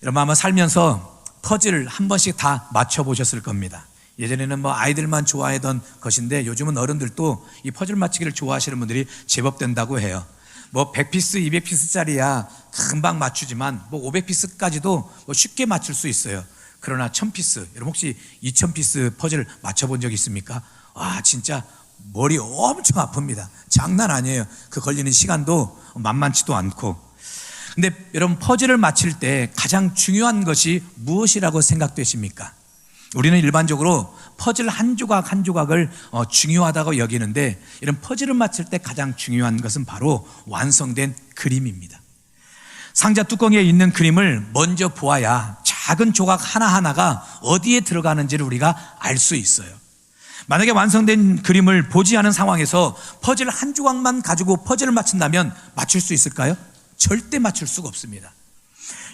여러분 아마 살면서 퍼즐을 한 번씩 다 맞춰보셨을 겁니다. 예전에는 아이들만 좋아하던 것인데 요즘은 어른들도 이 퍼즐 맞추기를 좋아하시는 분들이 제법 된다고 해요. 100피스, 200피스짜리야 금방 맞추지만 500피스까지도 쉽게 맞출 수 있어요. 그러나 1000피스, 여러분 혹시 2000피스 퍼즐 맞춰본 적 있습니까? 와, 진짜 머리 엄청 아픕니다. 장난 아니에요. 그 걸리는 시간도 만만치도 않고. 근데 여러분 퍼즐을 맞힐 때 가장 중요한 것이 무엇이라고 생각되십니까? 우리는 일반적으로 퍼즐 한 조각 한 조각을 중요하다고 여기는데, 이런 퍼즐을 맞출 때 가장 중요한 것은 바로 완성된 그림입니다. 상자 뚜껑에 있는 그림을 먼저 보아야 작은 조각 하나하나가 어디에 들어가는지를 우리가 알 수 있어요. 만약에 완성된 그림을 보지 않은 상황에서 퍼즐 한 조각만 가지고 퍼즐을 맞춘다면 맞출 수 있을까요? 절대 맞출 수가 없습니다.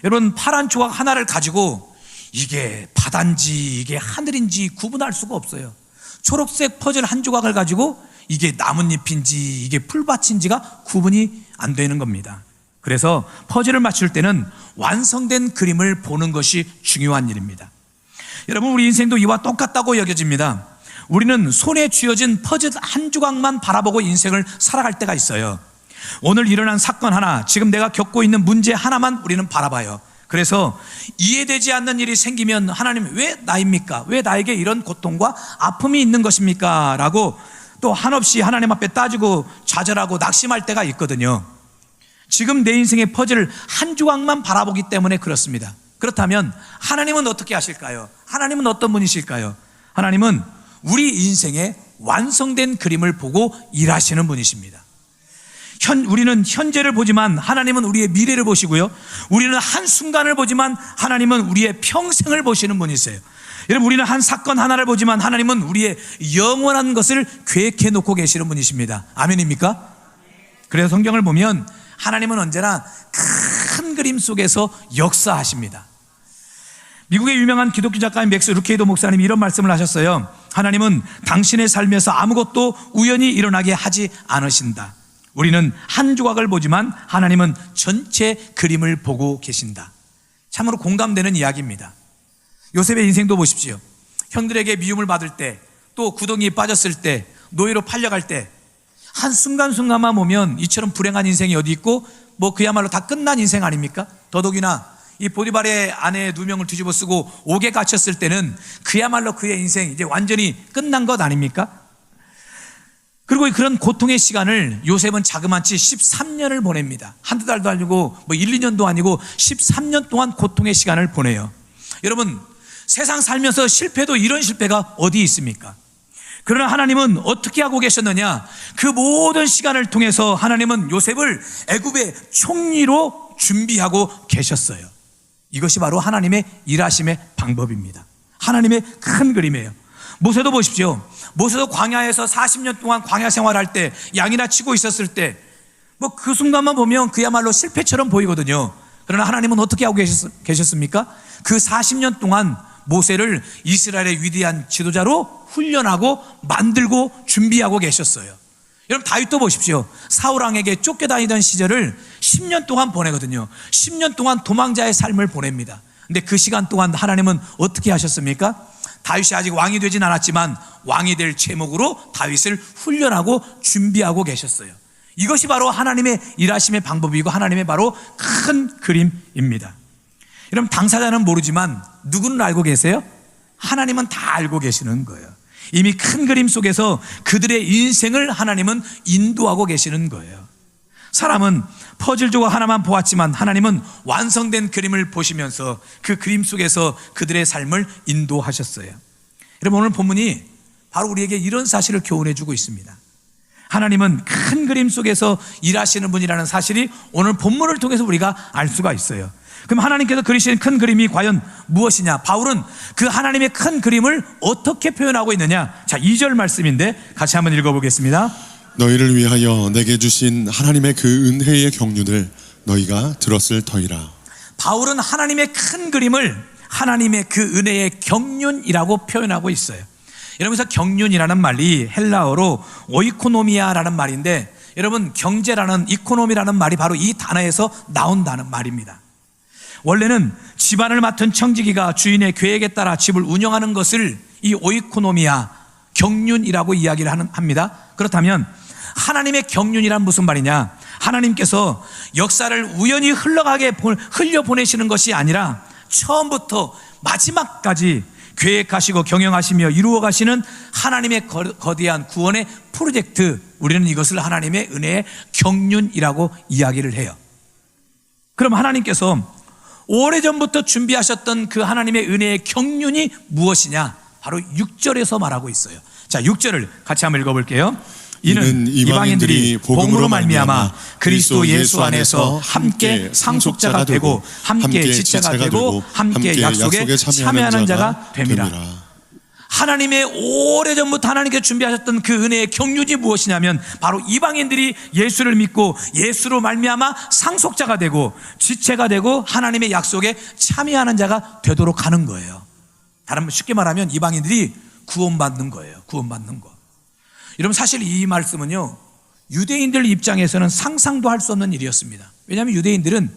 여러분, 파란 조각 하나를 가지고 이게 바다인지 이게 하늘인지 구분할 수가 없어요. 초록색 퍼즐 한 조각을 가지고 이게 나뭇잎인지 이게 풀밭인지가 구분이 안 되는 겁니다. 그래서 퍼즐을 맞출 때는 완성된 그림을 보는 것이 중요한 일입니다. 여러분, 우리 인생도 이와 똑같다고 여겨집니다. 우리는 손에 쥐어진 퍼즐 한 조각만 바라보고 인생을 살아갈 때가 있어요. 오늘 일어난 사건 하나, 지금 내가 겪고 있는 문제 하나만 우리는 바라봐요. 그래서 이해되지 않는 일이 생기면 하나님 왜 나입니까? 왜 나에게 이런 고통과 아픔이 있는 것입니까? 라고 또 한없이 하나님 앞에 따지고 좌절하고 낙심할 때가 있거든요. 지금 내 인생의 퍼즐 한 조각만 바라보기 때문에 그렇습니다. 그렇다면 하나님은 어떻게 하실까요? 하나님은 어떤 분이실까요? 하나님은 우리 인생의 완성된 그림을 보고 일하시는 분이십니다. 우리는 현재를 보지만 하나님은 우리의 미래를 보시고요, 우리는 한순간을 보지만 하나님은 우리의 평생을 보시는 분이세요. 여러분, 우리는 한 사건 하나를 보지만 하나님은 우리의 영원한 것을 계획해 놓고 계시는 분이십니다. 아멘입니까? 그래서 성경을 보면 하나님은 언제나 큰 그림 속에서 역사하십니다. 미국의 유명한 기독교 작가인 맥스 루케이도 목사님이 이런 말씀을 하셨어요. 하나님은 당신의 삶에서 아무것도 우연히 일어나게 하지 않으신다. 우리는 한 조각을 보지만 하나님은 전체 그림을 보고 계신다. 참으로 공감되는 이야기입니다. 요셉의 인생도 보십시오. 형들에게 미움을 받을 때, 또 구덩이에 빠졌을 때, 노예로 팔려갈 때, 한순간순간만 보면 이처럼 불행한 인생이 어디 있고 그야말로 다 끝난 인생 아닙니까? 더더욱이나 이 보디발의 아내 2명을 뒤집어 쓰고 옥에 갇혔을 때는 그야말로 그의 인생 이제 완전히 끝난 것 아닙니까? 그리고 그런 고통의 시간을 요셉은 자그마치 13년을 보냅니다. 한두 달도 아니고 1, 2년도 아니고 13년 동안 고통의 시간을 보내요. 여러분, 세상 살면서 실패도 이런 실패가 어디 있습니까? 그러나 하나님은 어떻게 하고 계셨느냐? 그 모든 시간을 통해서 하나님은 요셉을 애굽의 총리로 준비하고 계셨어요. 이것이 바로 하나님의 일하심의 방법입니다. 하나님의 큰 그림이에요. 모세도 보십시오. 모세도 광야에서 40년 동안 광야 생활할 때, 양이나 치고 있었을 때 그 순간만 보면 그야말로 실패처럼 보이거든요. 그러나 하나님은 어떻게 하고 계셨습니까? 그 40년 동안 모세를 이스라엘의 위대한 지도자로 훈련하고 만들고 준비하고 계셨어요. 여러분, 다윗도 보십시오. 사울왕에게 쫓겨다니던 시절을 10년 동안 보내거든요. 10년 동안 도망자의 삶을 보냅니다. 근데 그 시간 동안 하나님은 어떻게 하셨습니까? 다윗이 아직 왕이 되진 않았지만 왕이 될 제목으로 다윗을 훈련하고 준비하고 계셨어요. 이것이 바로 하나님의 일하심의 방법이고 하나님의 바로 큰 그림입니다. 여러분, 당사자는 모르지만 누구는 알고 계세요? 하나님은 다 알고 계시는 거예요. 이미 큰 그림 속에서 그들의 인생을 하나님은 인도하고 계시는 거예요. 사람은 퍼즐 조각 하나만 보았지만 하나님은 완성된 그림을 보시면서 그 그림 속에서 그들의 삶을 인도하셨어요. 여러분, 오늘 본문이 바로 우리에게 이런 사실을 교훈해 주고 있습니다. 하나님은 큰 그림 속에서 일하시는 분이라는 사실이 오늘 본문을 통해서 우리가 알 수가 있어요. 그럼 하나님께서 그리신 큰 그림이 과연 무엇이냐? 바울은 그 하나님의 큰 그림을 어떻게 표현하고 있느냐? 자, 2절 말씀인데 같이 한번 읽어보겠습니다. 너희를 위하여 내게 주신 하나님의 그 은혜의 경륜을 너희가 들었을 터이라. 바울은 하나님의 큰 그림을 하나님의 그 은혜의 경륜이라고 표현하고 있어요. 여러분서 경륜이라는 말이 헬라어로 오이코노미아라는 말인데, 여러분, 경제라는 이코노미라는 말이 바로 이 단어에서 나온다는 말입니다. 원래는 집안을 맡은 청지기가 주인의 계획에 따라 집을 운영하는 것을 이 오이코노미아, 경륜이라고 이야기를 합니다. 그렇다면 하나님의 경륜이란 무슨 말이냐? 하나님께서 역사를 우연히 흘려보내시는 것이 아니라 처음부터 마지막까지 계획하시고 경영하시며 이루어가시는 하나님의 거대한 구원의 프로젝트, 우리는 이것을 하나님의 은혜의 경륜이라고 이야기를 해요. 그럼 하나님께서 오래전부터 준비하셨던 그 하나님의 은혜의 경륜이 무엇이냐? 바로 6절에서 말하고 있어요. 자, 6절을 같이 한번 읽어볼게요. 이는 이방인들이 복음으로 말미암아 그리스도 예수 안에서 함께 상속자가 되고 함께 지체가 되고 함께 약속에 참여하는 자가 됨이라. 하나님의 오래전부터 하나님께서 준비하셨던 그 은혜의 경륜이 무엇이냐면 바로 이방인들이 예수를 믿고 예수로 말미암아 상속자가 되고 지체가 되고 하나님의 약속에 참여하는 자가 되도록 하는 거예요. 쉽게 말하면 이방인들이 구원받는 거예요. 구원받는 거. 여러분, 사실 이 말씀은요, 유대인들 입장에서는 상상도 할 수 없는 일이었습니다. 왜냐하면 유대인들은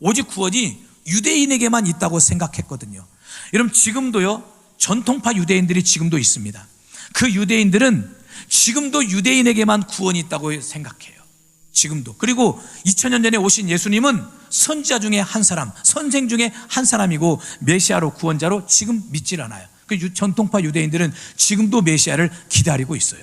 오직 구원이 유대인에게만 있다고 생각했거든요. 여러분, 지금도요, 전통파 유대인들이 지금도 있습니다. 그 유대인들은 지금도 유대인에게만 구원이 있다고 생각해요. 지금도. 그리고 2000년 전에 오신 예수님은 선지자 중에 한 사람, 선생 중에 한 사람이고 메시아로, 구원자로 지금 믿질 않아요. 그 전통파 유대인들은 지금도 메시아를 기다리고 있어요.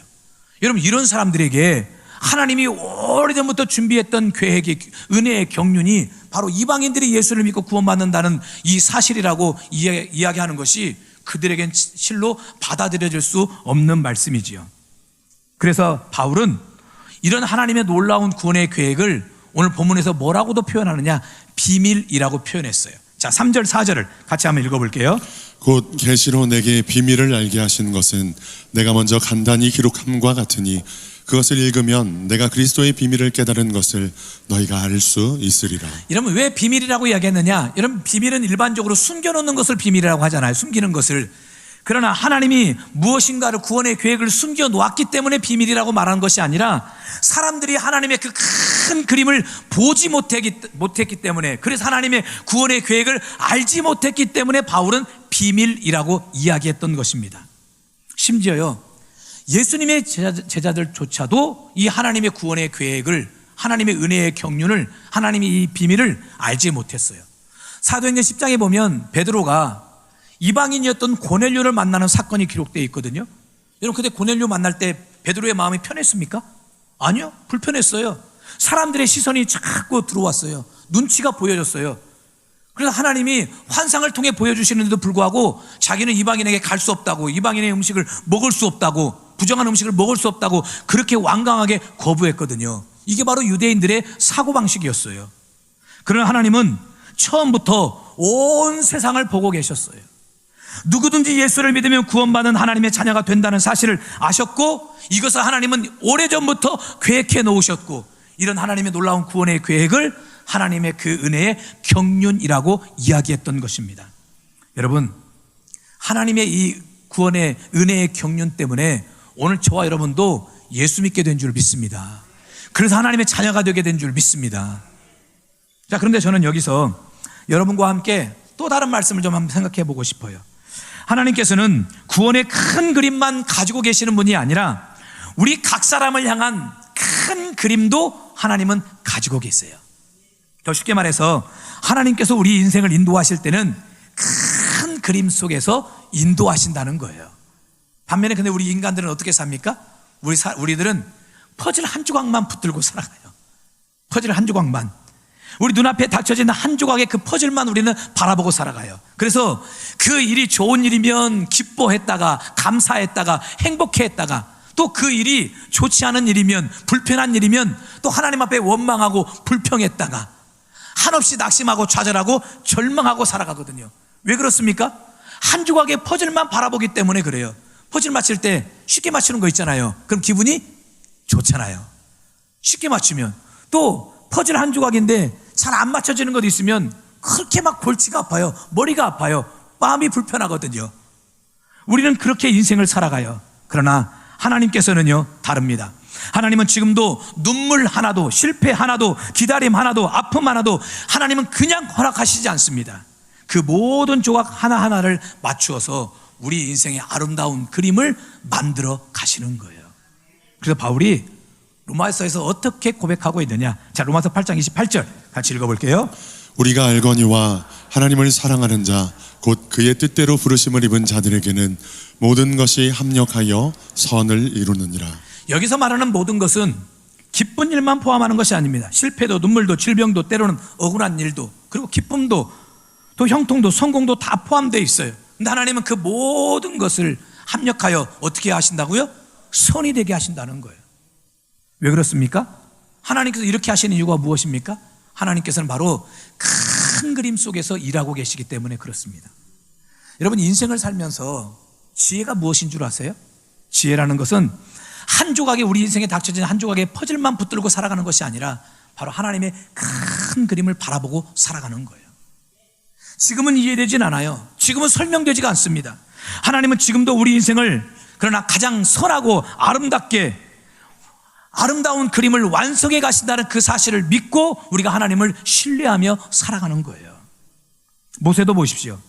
여러분, 이런 사람들에게 하나님이 오래전부터 준비했던 계획의 은혜의 경륜이 바로 이방인들이 예수를 믿고 구원받는다는 이 사실이라고 이야기하는 것이 그들에겐 실로 받아들여질 수 없는 말씀이지요. 그래서 바울은 이런 하나님의 놀라운 구원의 계획을 오늘 본문에서 뭐라고도 표현하느냐? 비밀이라고 표현했어요. 자, 3절 4절을 같이 한번 읽어볼게요. 곧 계시로 내게 비밀을 알게 하신 것은 내가 먼저 간단히 기록함과 같으니 그것을 읽으면 내가 그리스도의 비밀을 깨달은 것을 너희가 알 수 있으리라. 여러분, 왜 비밀이라고 이야기했느냐? 여러분, 비밀은 일반적으로 숨겨놓는 것을 비밀이라고 하잖아요. 숨기는 것을. 그러나 하나님이 무엇인가를 구원의 계획을 숨겨놓았기 때문에 비밀이라고 말하는 것이 아니라 사람들이 하나님의 그 큰 그림을 보지 못했기 때문에, 그래서 하나님의 구원의 계획을 알지 못했기 때문에 바울은 비밀이라고 이야기했던 것입니다. 심지어요, 예수님의 제자들조차도 이 하나님의 구원의 계획을, 하나님의 은혜의 경륜을, 하나님의 이 비밀을 알지 못했어요. 사도행전 10장에 보면 베드로가 이방인이었던 고넬료를 만나는 사건이 기록되어 있거든요. 여러분, 그때 고넬료 만날 때 베드로의 마음이 편했습니까? 아니요, 불편했어요. 사람들의 시선이 자꾸 들어왔어요. 눈치가 보여졌어요. 그래서 하나님이 환상을 통해 보여주시는데도 불구하고 자기는 이방인에게 갈 수 없다고, 이방인의 음식을 먹을 수 없다고, 부정한 음식을 먹을 수 없다고 그렇게 완강하게 거부했거든요. 이게 바로 유대인들의 사고방식이었어요. 그러나 하나님은 처음부터 온 세상을 보고 계셨어요. 누구든지 예수를 믿으면 구원받는 하나님의 자녀가 된다는 사실을 아셨고, 이것을 하나님은 오래전부터 계획해 놓으셨고, 이런 하나님의 놀라운 구원의 계획을 하나님의 그 은혜의 경륜이라고 이야기했던 것입니다. 여러분, 하나님의 이 구원의 은혜의 경륜 때문에 오늘 저와 여러분도 예수 믿게 된 줄 믿습니다. 그래서 하나님의 자녀가 되게 된 줄 믿습니다. 자, 그런데 저는 여기서 여러분과 함께 또 다른 말씀을 좀 한번 생각해 보고 싶어요. 하나님께서는 구원의 큰 그림만 가지고 계시는 분이 아니라 우리 각 사람을 향한 큰 그림도 하나님은 가지고 계세요. 더 쉽게 말해서 하나님께서 우리 인생을 인도하실 때는 큰 그림 속에서 인도하신다는 거예요. 반면에 근데 우리 인간들은 어떻게 삽니까? 우리들은 퍼즐 한 조각만 붙들고 살아가요. 퍼즐 한 조각만. 우리 눈앞에 닥쳐진 한 조각의 그 퍼즐만 우리는 바라보고 살아가요. 그래서 그 일이 좋은 일이면 기뻐했다가 감사했다가 행복해했다가, 또 그 일이 좋지 않은 일이면, 불편한 일이면 또 하나님 앞에 원망하고 불평했다가 한없이 낙심하고 좌절하고 절망하고 살아가거든요. 왜 그렇습니까? 한 조각의 퍼즐만 바라보기 때문에 그래요. 퍼즐 맞힐 때 쉽게 맞추는 거 있잖아요. 그럼 기분이 좋잖아요. 쉽게 맞추면. 또 퍼즐 한 조각인데 잘 안 맞춰지는 것도 있으면 그렇게 막 골치가 아파요. 머리가 아파요. 마음이 불편하거든요. 우리는 그렇게 인생을 살아가요. 그러나 하나님께서는요, 다릅니다. 하나님은 지금도 눈물 하나도, 실패 하나도, 기다림 하나도, 아픔 하나도 하나님은 그냥 허락하시지 않습니다. 그 모든 조각 하나하나를 맞추어서 우리 인생의 아름다운 그림을 만들어 가시는 거예요. 그래서 바울이 로마서에서 어떻게 고백하고 있느냐. 자, 로마서 8장 28절 같이 읽어볼게요. 우리가 알거니와 하나님을 사랑하는 자 곧 그의 뜻대로 부르심을 입은 자들에게는 모든 것이 합력하여 선을 이루느니라. 여기서 말하는 모든 것은 기쁜 일만 포함하는 것이 아닙니다. 실패도, 눈물도, 질병도, 때로는 억울한 일도, 그리고 기쁨도, 또 형통도, 성공도 다 포함되어 있어요. 근데 하나님은 그 모든 것을 합력하여 어떻게 하신다고요? 선이 되게 하신다는 거예요. 왜 그렇습니까? 하나님께서 이렇게 하시는 이유가 무엇입니까? 하나님께서는 바로 큰 그림 속에서 일하고 계시기 때문에 그렇습니다. 여러분, 인생을 살면서 지혜가 무엇인 줄 아세요? 지혜라는 것은 한 조각에, 우리 인생에 닥쳐진 한 조각의 퍼즐만 붙들고 살아가는 것이 아니라 바로 하나님의 큰 그림을 바라보고 살아가는 거예요. 지금은 이해되진 않아요. 지금은 설명되지가 않습니다. 하나님은 지금도 우리 인생을 그러나 가장 선하고 아름답게 아름다운 그림을 완성해 가신다는 그 사실을 믿고 우리가 하나님을 신뢰하며 살아가는 거예요. 모세도 보십시오.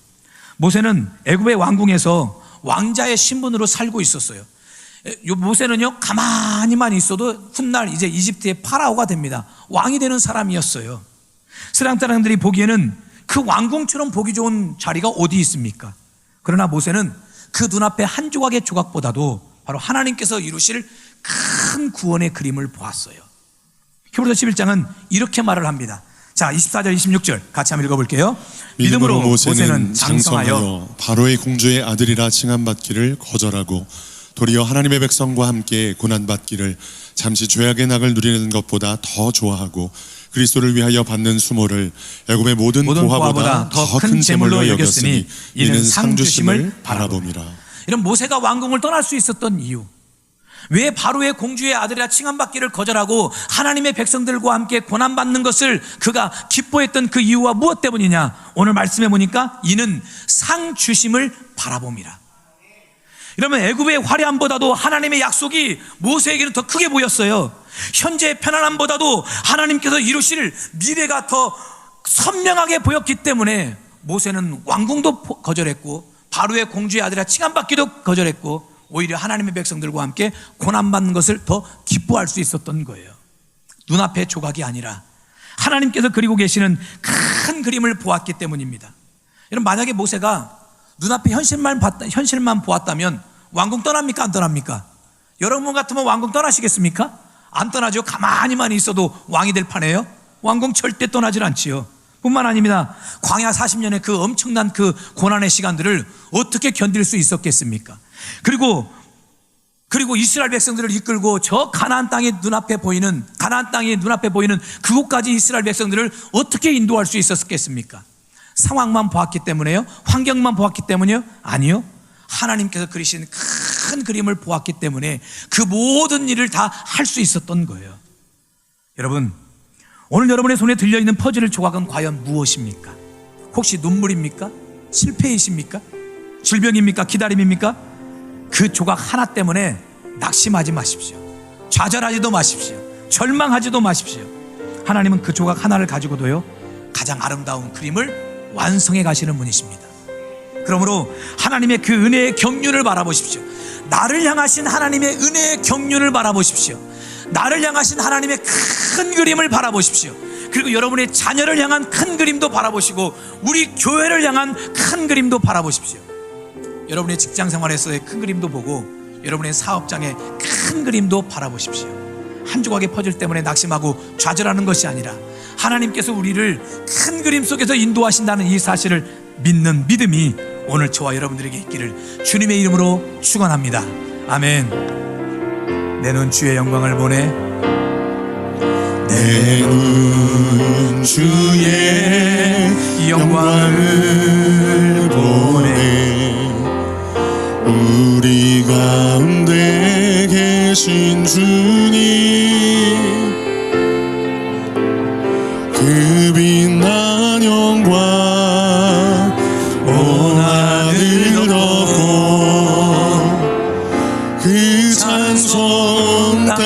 모세는 애굽의 왕궁에서 왕자의 신분으로 살고 있었어요. 모세는요, 가만히만 있어도 훗날 이제 이집트의 파라오가 됩니다. 왕이 되는 사람이었어요. 세상 사람들이 보기에는 그 왕궁처럼 보기 좋은 자리가 어디 있습니까? 그러나 모세는 그 눈앞에 한 조각의 조각보다도 바로 하나님께서 이루실 큰 구원의 그림을 보았어요. 히브리서 11장은 이렇게 말을 합니다. 자, 24절 26절 같이 한번 읽어볼게요. 믿음으로 모세는 장성하여 바로의 공주의 아들이라 칭함받기를 거절하고 도리어 하나님의 백성과 함께 고난받기를 잠시 죄악의 낙을 누리는 것보다 더 좋아하고 그리스도를 위하여 받는 수모를 애굽의 모든 보화보다 더 큰 재물로 여겼으니 이는 상 주심을 바라봄이라. 이런 모세가 왕궁을 떠날 수 있었던 이유, 왜 바로의 공주의 아들이라 칭함받기를 거절하고 하나님의 백성들과 함께 고난받는 것을 그가 기뻐했던 그 이유와 무엇 때문이냐? 오늘 말씀해 보니까 이는 상 주심을 바라봄이라. 이러면 애굽의 화려함보다도 하나님의 약속이 모세에게는 더 크게 보였어요. 현재의 편안함보다도 하나님께서 이루실 미래가 더 선명하게 보였기 때문에 모세는 왕궁도 거절했고 바로의 공주의 아들이라 칭함받기도 거절했고 오히려 하나님의 백성들과 함께 고난받는 것을 더 기뻐할 수 있었던 거예요. 눈앞의 조각이 아니라 하나님께서 그리고 계시는 큰 그림을 보았기 때문입니다. 여러분, 만약에 모세가 눈앞에 현실만 보았다면 왕궁 떠납니까? 안 떠납니까? 여러분 같으면 왕궁 떠나시겠습니까? 안 떠나죠. 가만히만 있어도 왕이 될 판이에요. 왕궁 절대 떠나질 않지요. 뿐만 아닙니다. 광야 40년의 그 엄청난 그 고난의 시간들을 어떻게 견딜 수 있었겠습니까? 그리고 이스라엘 백성들을 이끌고 저 가나안 땅이 눈앞에 보이는 그곳까지 이스라엘 백성들을 어떻게 인도할 수 있었겠습니까? 상황만 보았기 때문에요? 환경만 보았기 때문이요? 아니요. 하나님께서 그리신 큰 그림을 보았기 때문에 그 모든 일을 다 할 수 있었던 거예요. 여러분, 오늘 여러분의 손에 들려있는 퍼즐 조각은 과연 무엇입니까? 혹시 눈물입니까? 실패이십니까? 질병입니까? 기다림입니까? 그 조각 하나 때문에 낙심하지 마십시오. 좌절하지도 마십시오. 절망하지도 마십시오. 하나님은 그 조각 하나를 가지고도요, 가장 아름다운 그림을 완성해 가시는 분이십니다. 그러므로 하나님의 그 은혜의 경륜을 바라보십시오. 나를 향하신 하나님의 은혜의 경륜을 바라보십시오. 나를 향하신 하나님의 큰 그림을 바라보십시오. 그리고 여러분의 자녀를 향한 큰 그림도 바라보시고 우리 교회를 향한 큰 그림도 바라보십시오. 여러분의 직장 생활에서의 큰 그림도 보고 여러분의 사업장의 큰 그림도 바라보십시오. 한 조각의 퍼즐 때문에 낙심하고 좌절하는 것이 아니라 하나님께서 우리를 큰 그림 속에서 인도하신다는 이 사실을 믿는 믿음이 오늘 저와 여러분들에게 있기를 주님의 이름으로 축원합니다. 아멘. 내 눈 주의 영광을 보내. 내 눈 주의 영광을 보내. 우리 가운데 계신 주님, 그 빛난 영광 온 하늘 덮고 그 찬송 땅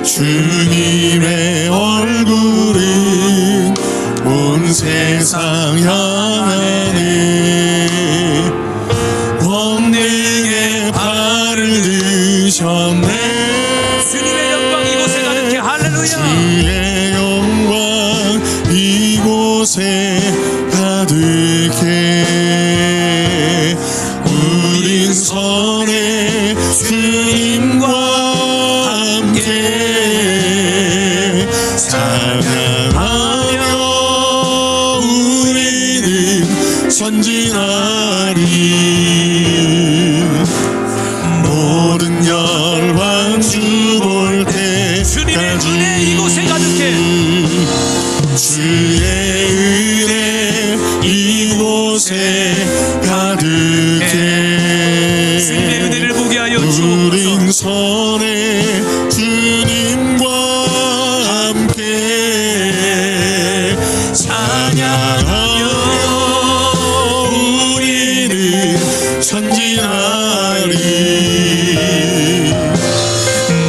주님의 얼굴은 온 세상 향하네. 권능의 발을 드셨네. 주님의 영광 이곳에 가득해. 할렐루야. 주의 영광 이곳에 가득해. 우린 선의 주님과 함께 찬양하며 우리는 전진하리. 모든 열방 주 볼 주님의 때까지 은혜 이곳에 가득해. 주의 은혜 이곳에 가득해. 주님의 은혜를 보게 하여 우린 주옵소서. 선의 주님과 함께 찬양하며 우리는 전진하리.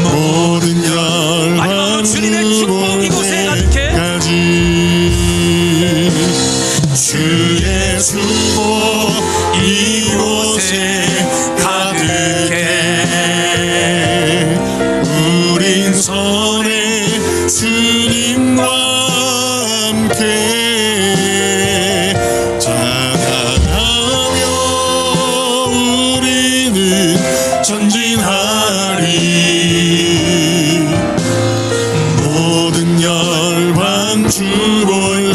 모든 열방 주님의 축복 이곳에 가득해. 주의 축복 이곳에 가득해. 우린 선의 주님과 함께 찬양하며 우리는 전진하리. 모든 열방 주 볼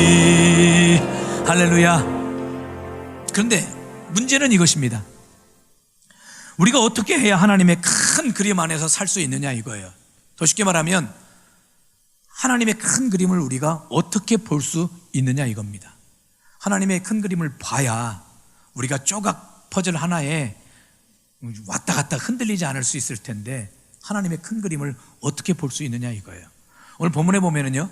때까지. 할렐루야. 그런데 문제는 이것입니다. 우리가 어떻게 해야 하나님의 큰 그림 안에서 살 수 있느냐 이거예요. 더 쉽게 말하면 하나님의 큰 그림을 우리가 어떻게 볼 수 있느냐 이겁니다. 하나님의 큰 그림을 봐야 우리가 조각 퍼즐 하나에 왔다 갔다 흔들리지 않을 수 있을 텐데 하나님의 큰 그림을 어떻게 볼 수 있느냐 이거예요. 오늘 본문에 보면은요,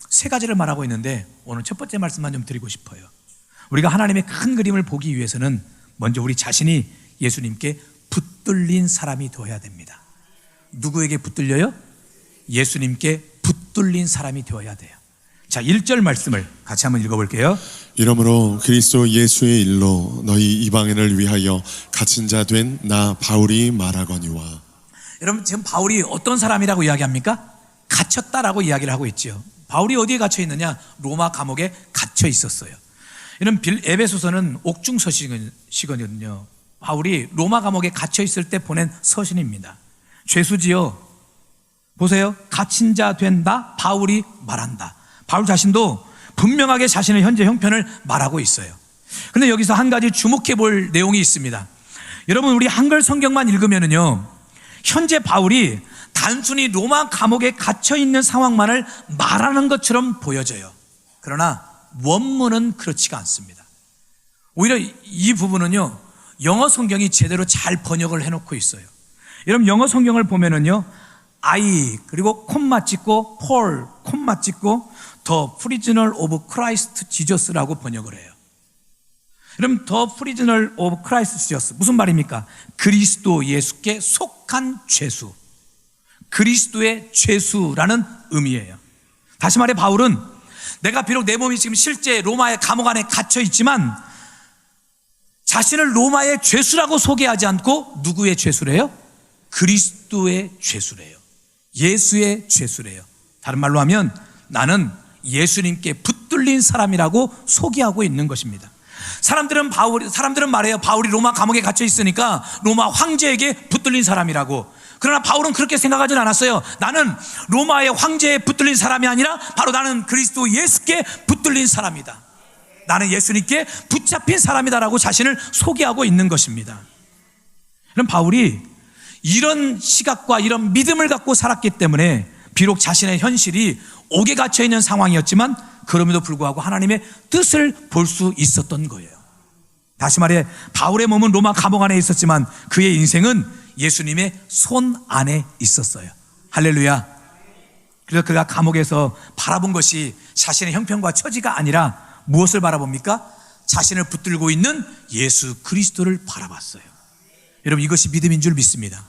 세 가지를 말하고 있는데 오늘 첫 번째 말씀만 좀 드리고 싶어요. 우리가 하나님의 큰 그림을 보기 위해서는 먼저 우리 자신이 예수님께 붙들린 사람이 되어야 됩니다. 누구에게 붙들려요? 예수님께 붙들린 사람이 되어야 돼요. 자, 1절 말씀을 같이 한번 읽어볼게요. 이러므로 그리스도 예수의 일로 너희 이방인을 위하여 갇힌 자 된 나 바울이 말하거니와. 여러분, 지금 바울이 어떤 사람이라고 이야기합니까? 갇혔다라고 이야기를 하고 있죠. 바울이 어디에 갇혀 있느냐? 로마 감옥에 갇혀 있었어요. 이런 에베소서는 옥중 서신이거든요. 바울이 로마 감옥에 갇혀 있을 때 보낸 서신입니다. 죄수지요. 보세요. 갇힌 자 된다. 바울이 말한다. 바울 자신도 분명하게 자신의 현재 형편을 말하고 있어요. 그런데 여기서 한 가지 주목해 볼 내용이 있습니다. 여러분, 우리 한글 성경만 읽으면은요, 현재 바울이 단순히 로마 감옥에 갇혀 있는 상황만을 말하는 것처럼 보여져요. 그러나 원문은 그렇지가 않습니다. 오히려 이 부분은요, 영어 성경이 제대로 잘 번역을 해놓고 있어요. 여러분, 영어 성경을 보면은요, I 그리고 콤마 찍고 Paul 콤마 찍고 The Prisoner of Christ Jesus라고 번역을 해요. 여러분, The Prisoner of Christ Jesus 무슨 말입니까? 그리스도 예수께 속한 죄수, 그리스도의 죄수라는 의미예요. 다시 말해 바울은 내가 비록 내 몸이 지금 실제 로마의 감옥 안에 갇혀 있지만 자신을 로마의 죄수라고 소개하지 않고 누구의 죄수래요? 그리스도의 죄수래요. 예수의 죄수래요. 다른 말로 하면 나는 예수님께 붙들린 사람이라고 소개하고 있는 것입니다. 사람들은 말해요. 바울이 로마 감옥에 갇혀 있으니까 로마 황제에게 붙들린 사람이라고. 그러나 바울은 그렇게 생각하진 않았어요. 나는 로마의 황제에 붙들린 사람이 아니라 바로 나는 그리스도 예수께 붙들린 사람이다. 나는 예수님께 붙잡힌 사람이다라고 자신을 소개하고 있는 것입니다. 그럼 바울이 이런 시각과 이런 믿음을 갖고 살았기 때문에 비록 자신의 현실이 옥에 갇혀 있는 상황이었지만 그럼에도 불구하고 하나님의 뜻을 볼 수 있었던 거예요. 다시 말해 바울의 몸은 로마 감옥 안에 있었지만 그의 인생은 예수님의 손 안에 있었어요. 할렐루야. 그래서 그가 감옥에서 바라본 것이 자신의 형편과 처지가 아니라 무엇을 바라봅니까? 자신을 붙들고 있는 예수 그리스도를 바라봤어요. 여러분, 이것이 믿음인 줄 믿습니다.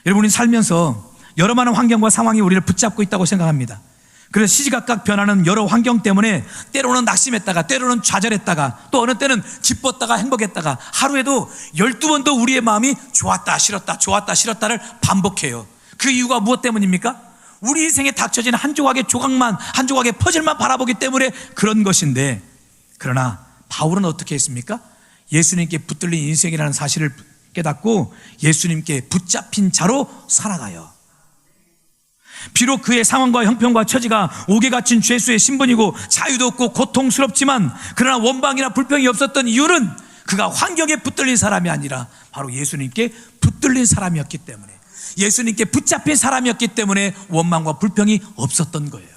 여러분, 우리 살면서 여러 많은 환경과 상황이 우리를 붙잡고 있다고 생각합니다. 그래서 시시각각 변하는 여러 환경 때문에 때로는 낙심했다가 때로는 좌절했다가 또 어느 때는 기뻤다가 행복했다가 하루에도 12번도 우리의 마음이 좋았다 싫었다 좋았다 싫었다를 반복해요. 그 이유가 무엇 때문입니까? 우리 인생에 닥쳐진 한 조각의 조각만, 한 조각의 퍼즐만 바라보기 때문에 그런 것인데, 그러나 바울은 어떻게 했습니까? 예수님께 붙들린 인생이라는 사실을 깨닫고 예수님께 붙잡힌 자로 살아가요. 비록 그의 상황과 형편과 처지가 옥에 갇힌 죄수의 신분이고 자유도 없고 고통스럽지만, 그러나 원방이나 불평이 없었던 이유는 그가 환경에 붙들린 사람이 아니라 바로 예수님께 붙들린 사람이었기 때문에, 예수님께 붙잡힌 사람이었기 때문에 원망과 불평이 없었던 거예요.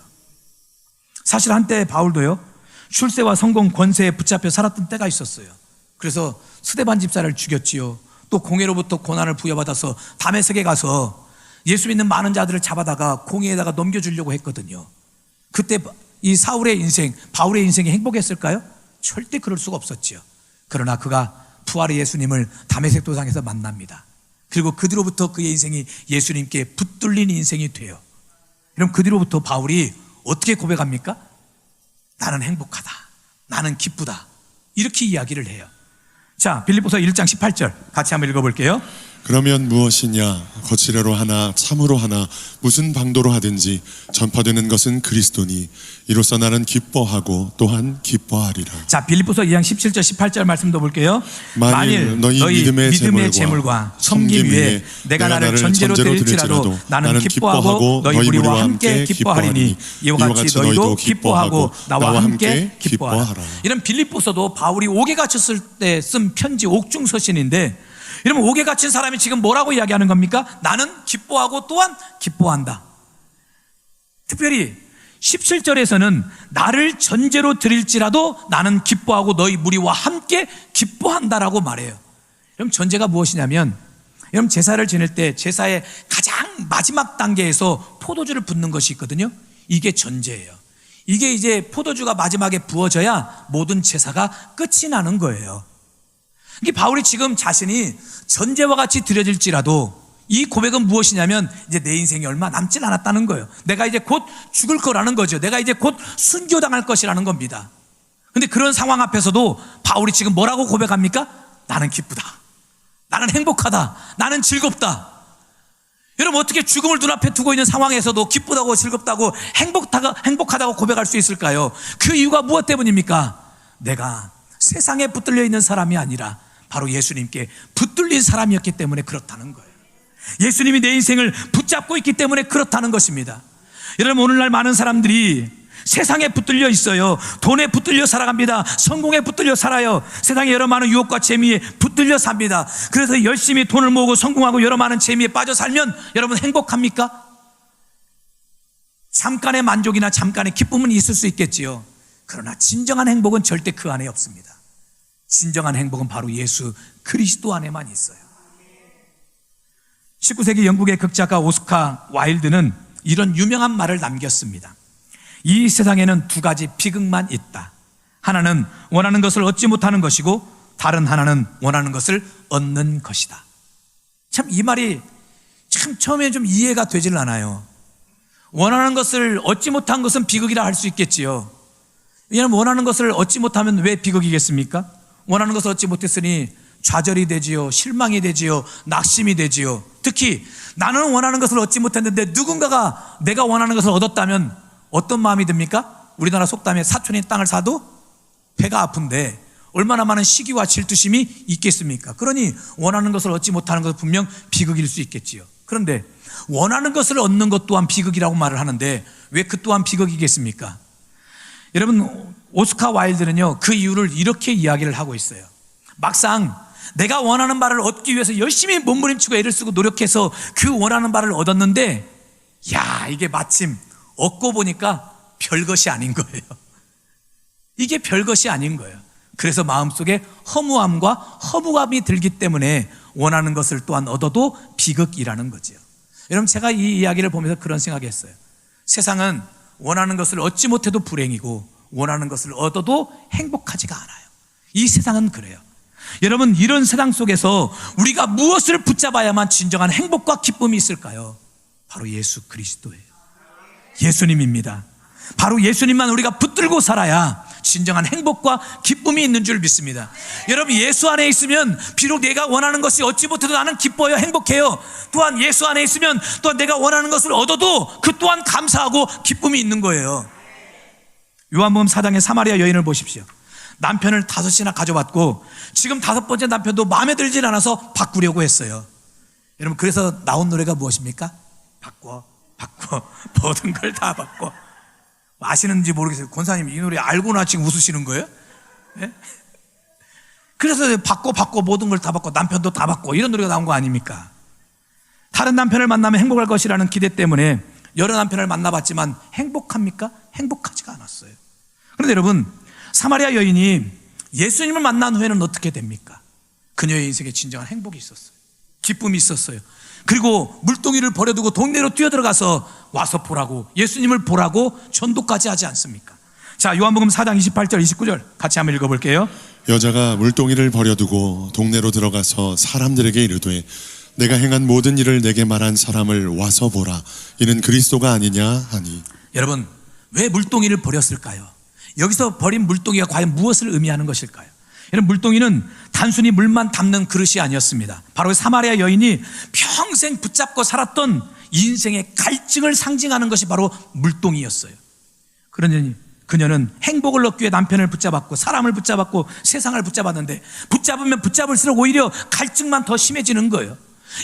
사실 한때 바울도요, 출세와 성공, 권세에 붙잡혀 살았던 때가 있었어요. 그래서 스데반 집사를 죽였지요. 또 공회로부터 고난을 부여받아서 다메섹에 가서 예수 믿는 많은 자들을 잡아다가 공회에다가 넘겨주려고 했거든요. 그때 이 사울의 인생, 바울의 인생이 행복했을까요? 절대 그럴 수가 없었지요. 그러나 그가 부활의 예수님을 다메섹 도상에서 만납니다. 그리고 그 뒤로부터 그의 인생이 예수님께 붙들린 인생이 돼요. 그럼 그 뒤로부터 바울이 어떻게 고백합니까? 나는 행복하다, 나는 기쁘다, 이렇게 이야기를 해요. 자, 빌립보서 1장 18절 같이 한번 읽어볼게요. 그러면 무엇이냐, 거칠어로 하나 참으로 하나 무슨 방도로 하든지 전파되는 것은 그리스도니 이로써 나는 기뻐하고 또한 기뻐하리라. 자, 빌립보서 2장 17절 18절 말씀도 볼게요. 만일 너희 믿음의 재물과 섬김 위에 내가 나를 전제로 드릴지라도 나는 기뻐하고 너희 무리와 함께 기뻐하리니 이와 같이 너희도 기뻐하고 나와 함께 기뻐하라. 이런 빌립보서도 바울이 옥에 갇혔을 때 쓴 편지, 옥중서신인데, 여러분, 옥에 갇힌 사람이 지금 뭐라고 이야기하는 겁니까? 나는 기뻐하고 또한 기뻐한다. 특별히 17절에서는 나를 전제로 드릴지라도 나는 기뻐하고 너희 무리와 함께 기뻐한다라고 말해요. 그럼 전제가 무엇이냐면, 여러분, 제사를 지낼 때 제사의 가장 마지막 단계에서 포도주를 붓는 것이 있거든요. 이게 전제예요. 이게 이제 포도주가 마지막에 부어져야 모든 제사가 끝이 나는 거예요. 이게 바울이 지금 자신이 전제와 같이 드려질지라도, 이 고백은 무엇이냐면 이제 내 인생이 얼마 남질 않았다는 거예요. 내가 이제 곧 죽을 거라는 거죠. 내가 이제 곧 순교당할 것이라는 겁니다. 그런데 그런 상황 앞에서도 바울이 지금 뭐라고 고백합니까? 나는 기쁘다, 나는 행복하다, 나는 즐겁다. 여러분, 어떻게 죽음을 눈앞에 두고 있는 상황에서도 기쁘다고 즐겁다고 행복하다고 고백할 수 있을까요? 그 이유가 무엇 때문입니까? 내가 세상에 붙들려 있는 사람이 아니라 바로 예수님께 붙들린 사람이었기 때문에 그렇다는 거예요. 예수님이 내 인생을 붙잡고 있기 때문에 그렇다는 것입니다. 여러분, 오늘날 많은 사람들이 세상에 붙들려 있어요. 돈에 붙들려 살아갑니다. 성공에 붙들려 살아요. 세상에 여러 많은 유혹과 재미에 붙들려 삽니다. 그래서 열심히 돈을 모으고 성공하고 여러 많은 재미에 빠져 살면 여러분, 행복합니까? 잠깐의 만족이나 잠깐의 기쁨은 있을 수 있겠지요. 그러나 진정한 행복은 절대 그 안에 없습니다. 진정한 행복은 바로 예수 그리스도 안에만 있어요. 19세기 영국의 극작가 오스카 와일드는 이런 유명한 말을 남겼습니다. 이 세상에는 두 가지 비극만 있다. 하나는 원하는 것을 얻지 못하는 것이고, 다른 하나는 원하는 것을 얻는 것이다. 참, 이 말이 참 처음에 좀 이해가 되질 않아요. 원하는 것을 얻지 못한 것은 비극이라 할 수 있겠지요. 왜냐하면 원하는 것을 얻지 못하면 왜 비극이겠습니까? 원하는 것을 얻지 못했으니 좌절이 되지요, 실망이 되지요, 낙심이 되지요. 특히 나는 원하는 것을 얻지 못했는데 누군가가 내가 원하는 것을 얻었다면 어떤 마음이 듭니까? 우리나라 속담에 사촌이 땅을 사도 배가 아픈데 얼마나 많은 시기와 질투심이 있겠습니까? 그러니 원하는 것을 얻지 못하는 것은 분명 비극일 수 있겠지요. 그런데 원하는 것을 얻는 것 또한 비극이라고 말을 하는데 왜 그 또한 비극이겠습니까? 여러분, 오스카 와일드는요, 그 이유를 이렇게 이야기를 하고 있어요. 막상 내가 원하는 바를 얻기 위해서 열심히 몸부림치고 애를 쓰고 노력해서 그 원하는 바를 얻었는데, 야, 이게 마침 얻고 보니까 별것이 아닌 거예요. 이게 별것이 아닌 거예요. 그래서 마음속에 허무함과 허무감이 들기 때문에 원하는 것을 또한 얻어도 비극이라는 거죠. 여러분, 제가 이 이야기를 보면서 그런 생각했어요. 세상은 원하는 것을 얻지 못해도 불행이고 원하는 것을 얻어도 행복하지가 않아요. 이 세상은 그래요. 여러분, 이런 세상 속에서 우리가 무엇을 붙잡아야만 진정한 행복과 기쁨이 있을까요? 바로 예수 그리스도예요. 예수님입니다. 바로 예수님만 우리가 붙들고 살아야 진정한 행복과 기쁨이 있는 줄 믿습니다. 여러분, 예수 안에 있으면 비록 내가 원하는 것이 얻지 못해도 나는 기뻐요, 행복해요. 또한 예수 안에 있으면 또한 내가 원하는 것을 얻어도 그 또한 감사하고 기쁨이 있는 거예요. 요한복음 4장의 사마리아 여인을 보십시오. 남편을 5이나 가져왔고 지금 5번째 남편도 마음에 들질 않아서 바꾸려고 했어요. 여러분, 그래서 나온 노래가 무엇입니까? 바꿔 모든 걸 다 바꿔. 아시는지 모르겠어요. 권사님, 이 노래 알고나 지금 웃으시는 거예요? 네? 그래서 바꿔 모든 걸 다 바꿔, 남편도 다 바꿔, 이런 노래가 나온 거 아닙니까? 다른 남편을 만나면 행복할 것이라는 기대 때문에 여러 남편을 만나봤지만 행복합니까? 행복하지가 않았어요. 그런데 여러분, 사마리아 여인이 예수님을 만난 후에는 어떻게 됩니까? 그녀의 인생에 진정한 행복이 있었어요. 기쁨이 있었어요. 그리고 물동이를 버려두고 동네로 뛰어들어가서 와서 보라고, 예수님을 보라고 전도까지 하지 않습니까? 자, 요한복음 4장 28절 29절 같이 한번 읽어볼게요. 여자가 물동이를 버려두고 동네로 들어가서 사람들에게 이르되 내가 행한 모든 일을 내게 말한 사람을 와서 보라, 이는 그리스도가 아니냐 하니. 여러분, 왜 물동이를 버렸을까요? 여기서 버린 물동이가 과연 무엇을 의미하는 것일까요? 여러분, 물동이는 단순히 물만 담는 그릇이 아니었습니다. 바로 사마리아 여인이 평생 붙잡고 살았던 인생의 갈증을 상징하는 것이 바로 물동이였어요. 그러니 그녀는 행복을 얻기 위해 남편을 붙잡았고 사람을 붙잡았고 세상을 붙잡았는데 붙잡으면 붙잡을수록 오히려 갈증만 더 심해지는 거예요.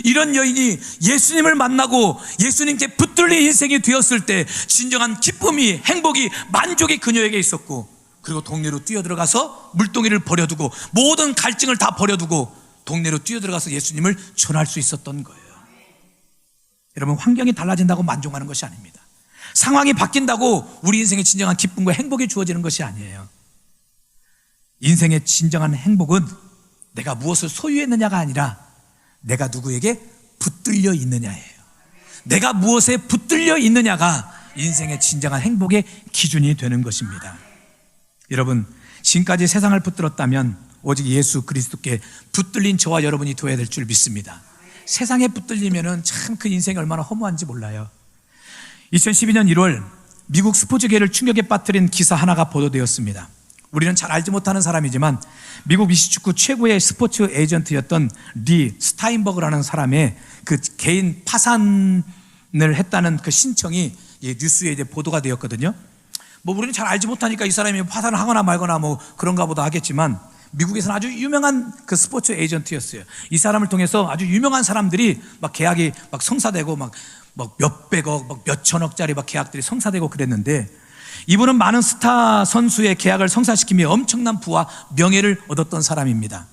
이런 여인이 예수님을 만나고 예수님께 붙들린 인생이 되었을 때 진정한 기쁨이, 행복이, 만족이 그녀에게 있었고, 그리고 동네로 뛰어들어가서 물동이를 버려두고 모든 갈증을 다 버려두고 동네로 뛰어들어가서 예수님을 전할 수 있었던 거예요. 여러분, 환경이 달라진다고 만족하는 것이 아닙니다. 상황이 바뀐다고 우리 인생에 진정한 기쁨과 행복이 주어지는 것이 아니에요. 인생의 진정한 행복은 내가 무엇을 소유했느냐가 아니라 내가 누구에게 붙들려 있느냐예요. 내가 무엇에 붙들려 있느냐가 인생의 진정한 행복의 기준이 되는 것입니다. 여러분, 지금까지 세상을 붙들었다면 오직 예수 그리스도께 붙들린 저와 여러분이 되어야 될 줄 믿습니다. 세상에 붙들리면 참 그 인생이 얼마나 허무한지 몰라요. 2012년 1월 미국 스포츠계를 충격에 빠뜨린 기사 하나가 보도되었습니다. 우리는 잘 알지 못하는 사람이지만 미국 미식축구 최고의 스포츠 에이전트였던 리 스타인버그라는 사람의 그 개인 파산을 했다는 그 신청이 뉴스에 이제 보도가 되었거든요. 뭐 우리는 잘 알지 못하니까 이 사람이 파산을 하거나 말거나 뭐 그런가 보다 하겠지만 미국에서는 아주 유명한 그 스포츠 에이전트였어요. 이 사람을 통해서 아주 유명한 사람들이 막 계약이 막 성사되고 막 몇백억, 막 몇천억짜리 막 계약들이 성사되고 그랬는데, 이분은 많은 스타 선수의 계약을 성사시키며 엄청난 부와 명예를 얻었던 사람입니다.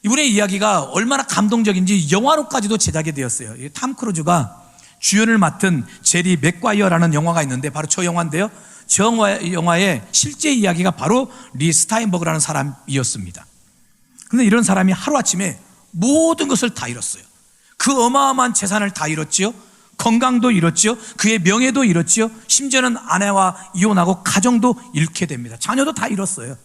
이분의 이야기가 얼마나 감동적인지 영화로까지도 제작이 되었어요. 탐 크루즈가 주연을 맡은 제리 맥과이어라는 영화가 있는데 바로 저 영화인데요. 저 영화의 실제 이야기가 바로 리 스타인버그라는 사람이었습니다. 그런데 이런 사람이 하루아침에 모든 것을 다 잃었어요. 그 어마어마한 재산을 다 잃었지요. 건강도 잃었지요. 그의 명예도 잃었지요. 심지어는 아내와 이혼하고 가정도 잃게 됩니다. 자녀도 다 잃었어요.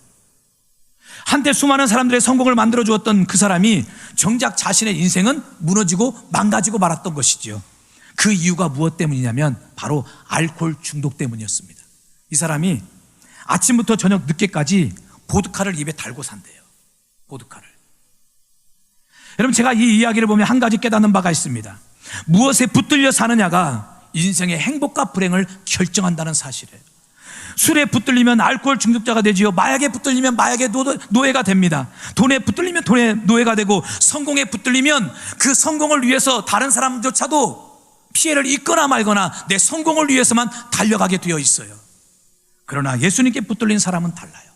한때 수많은 사람들의 성공을 만들어 주었던 그 사람이 정작 자신의 인생은 무너지고 망가지고 말았던 것이지요. 그 이유가 무엇 때문이냐면 바로 알코올 중독 때문이었습니다. 이 사람이 아침부터 저녁 늦게까지 보드카를 입에 달고 산대요. 보드카를. 여러분, 제가 이 이야기를 보면 한 가지 깨닫는 바가 있습니다. 무엇에 붙들려 사느냐가 인생의 행복과 불행을 결정한다는 사실이에요. 술에 붙들리면 알코올 중독자가 되지요. 마약에 붙들리면 마약의 노예가 됩니다. 돈에 붙들리면 돈의 노예가 되고, 성공에 붙들리면 그 성공을 위해서 다른 사람조차도 피해를 입거나 말거나 내 성공을 위해서만 달려가게 되어 있어요. 그러나 예수님께 붙들린 사람은 달라요.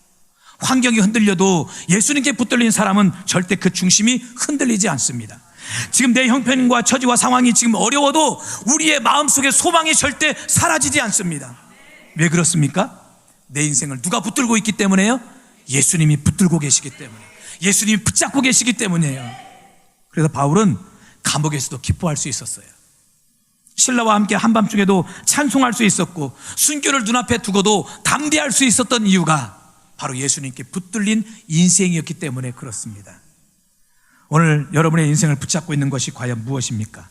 환경이 흔들려도 예수님께 붙들린 사람은 절대 그 중심이 흔들리지 않습니다. 지금 내 형편과 처지와 상황이 지금 어려워도 우리의 마음속에 소망이 절대 사라지지 않습니다. 왜 그렇습니까? 내 인생을 누가 붙들고 있기 때문에요? 예수님이 붙들고 계시기 때문에, 예수님이 붙잡고 계시기 때문이에요. 그래서 바울은 감옥에서도 기뻐할 수 있었어요. 신라와 함께 한밤중에도 찬송할 수 있었고, 순교를 눈앞에 두고도 담대할 수 있었던 이유가 바로 예수님께 붙들린 인생이었기 때문에 그렇습니다. 오늘 여러분의 인생을 붙잡고 있는 것이 과연 무엇입니까?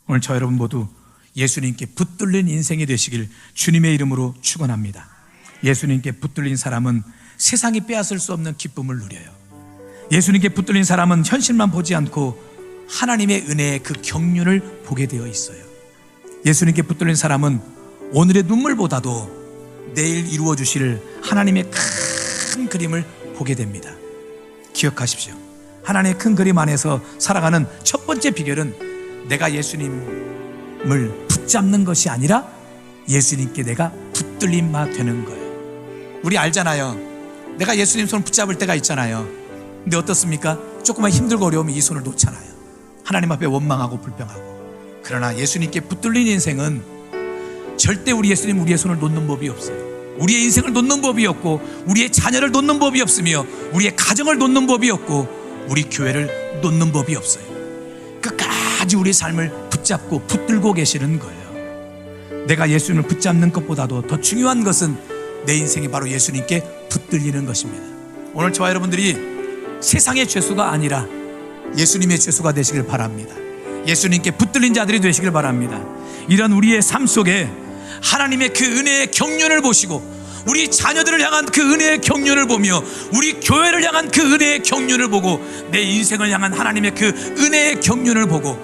오늘 저 여러분 모두 예수님께 붙들린 인생이 되시길 주님의 이름으로 축원합니다. 예수님께 붙들린 사람은 세상이 빼앗을 수 없는 기쁨을 누려요. 예수님께 붙들린 사람은 현실만 보지 않고 하나님의 은혜의 그 경륜을 보게 되어 있어요. 예수님께 붙들린 사람은 오늘의 눈물보다도 내일 이루어 주실 하나님의 큰 그림을 보게 됩니다. 기억하십시오. 하나님의 큰 그림 안에서 살아가는 첫 번째 비결은 내가 예수님을 붙잡는 것이 아니라 예수님께 내가 붙들린 바 되는 거예요. 우리 알잖아요. 내가 예수님 손을 붙잡을 때가 있잖아요. 근데 어떻습니까? 조금만 힘들고 어려우면 이 손을 놓잖아요. 하나님 앞에 원망하고 불평하고. 그러나 예수님께 붙들린 인생은 절대 우리 예수님 우리의 손을 놓는 법이 없어요. 우리의 인생을 놓는 법이 없고, 우리의 자녀를 놓는 법이 없으며, 우리의 가정을 놓는 법이 없고, 우리 교회를 놓는 법이 없어요. 끝까지 우리의 삶을 붙잡고 붙들고 계시는 거예요. 내가 예수님을 붙잡는 것보다도 더 중요한 것은 내 인생이 바로 예수님께 붙들리는 것입니다. 오늘 저와 여러분들이 세상의 죄수가 아니라 예수님의 죄수가 되시길 바랍니다. 예수님께 붙들린 자들이 되시길 바랍니다. 이런 우리의 삶 속에 하나님의 그 은혜의 경륜을 보시고, 우리 자녀들을 향한 그 은혜의 경륜을 보며, 우리 교회를 향한 그 은혜의 경륜을 보고, 내 인생을 향한 하나님의 그 은혜의 경륜을 보고,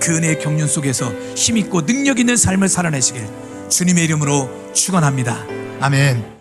그 은혜의 경륜 속에서 힘있고 능력 있는 삶을 살아내시길 주님의 이름으로 축원합니다. 아멘.